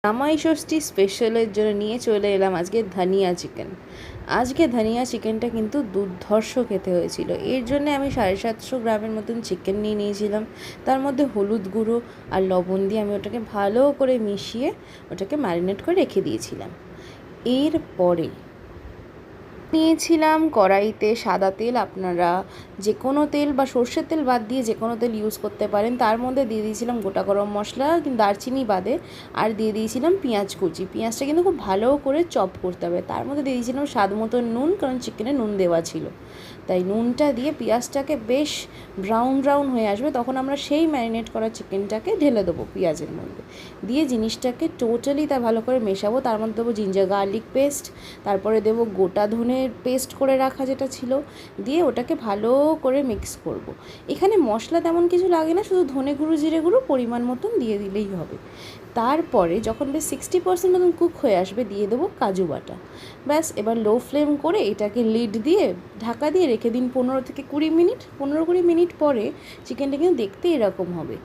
জামাই ষষ্ঠী স্পেশালের জন্য নিয়ে চলে এলাম আজকে ধনিয়া চিকেন। আজকে ধনিয়া চিকেনটা কিন্তু দুর্ধর্ষ খেতে হয়েছিল। এর জন্য আমি 750 গ্রামের মতন চিকেন নিয়ে নিয়েছিলাম। তার মধ্যে হলুদ গুঁড়ো আর লবণ দিয়ে আমি ওটাকে ভালো করে মিশিয়ে ওটাকে ম্যারিনেট করে রেখে দিয়েছিলাম। এরপরে নিয়েছিলাম কড়াইতে সাদা তেল। আপনারা যে কোনো তেল বা সর্ষের তেল বাদ দিয়ে যে কোনো তেল ইউজ করতে পারেন। তার মধ্যে দিয়ে দিয়েছিলাম গোটা গরম মশলা, কিন্তু দারচিনি বাদে, আর দিয়ে দিয়েছিলাম পেঁয়াজ কুচি। পেঁয়াজটা কিন্তু খুব ভালো করে চপ করতে হবে। তার মধ্যে দিয়ে দিয়েছিলাম স্বাদ মতো নুন, কারণ চিকেনে নুন দেওয়া ছিল। তাই নুনটা দিয়ে পেঁয়াজটাকে বেশ ব্রাউন ব্রাউন হয়ে আসবে, তখন আমরা সেই ম্যারিনেট করা চিকেনটাকে ঢেলে দেবো পেঁয়াজের মধ্যে দিয়ে জিনিসটাকে টোটালি তা ভালো করে মেশাবো। তার মধ্যে দেবো জিঞ্জার গার্লিক পেস্ট, তারপরে দেবো গোটা ধনের পেস্ট করে রাখা যেটা ছিল, দিয়ে ওটাকে ভালো করে মিক্স করব। এখানে মশলা তেমন কিছু লাগে না, শুধু ধনে গুঁড়ো জিরে গুঁড়ো পরিমাণ মতন দিয়ে দিলেই হবে। তারপরে যখন বেশ 60% মতন কুক হয়ে আসবে দিয়ে দেবো কাজু বাটা। ব্যাস, এবার লো ফ্লেম করে এটাকে লিড দিয়ে ঢাকা দিয়ে রেখে দিন 15 থেকে 20 মিনিট। 15-20 মিনিট পরে চিকেনটা কিন্তু দেখতে এরকম হবে।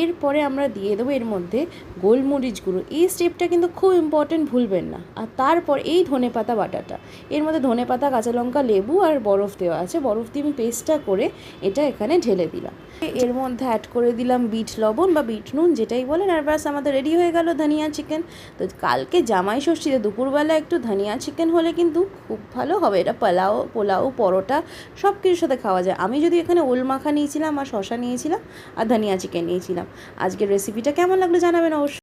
এরপরে আমরা দিয়ে দেবো এর মধ্যে গোলমরিচ গুঁড়ো। এই স্টেপটা কিন্তু খুব ইম্পর্টেন্ট, ভুলবেন না। আর তারপর এই ধনেপাতা বাটাটা, এর মধ্যে ধনেপাতা, কাঁচা লঙ্কা, লেবু আর বরফ দেওয়া আছে। বরফ দিয়ে আমি পেস্টটা করে এটা এখানে ঢেলে দিলাম। এর মধ্যে অ্যাড করে দিলাম বিট লবণ বা বিট নুন, যেটাই বলেন। আর ব্যাস, আমাদের রেডি হয়ে গেল ধনিয়া চিকেন। তো কালকে জামাই ষষ্ঠীতে দুপুরবেলা একটু ধনিয়া চিকেন হলে কিন্তু খুব ভালো হবে। এটা পোলাও, পরোটা সব কিছুর সাথে খাওয়া যায়। আমি যদি এখানে ওল মাখা নিয়েছিলাম আর শশা নিয়েছিলাম আর ধনিয়া চিকেন নিয়েছিলাম। আজকের রেসিপিটা কেমন লাগলো জানাবেন অবশ্যই।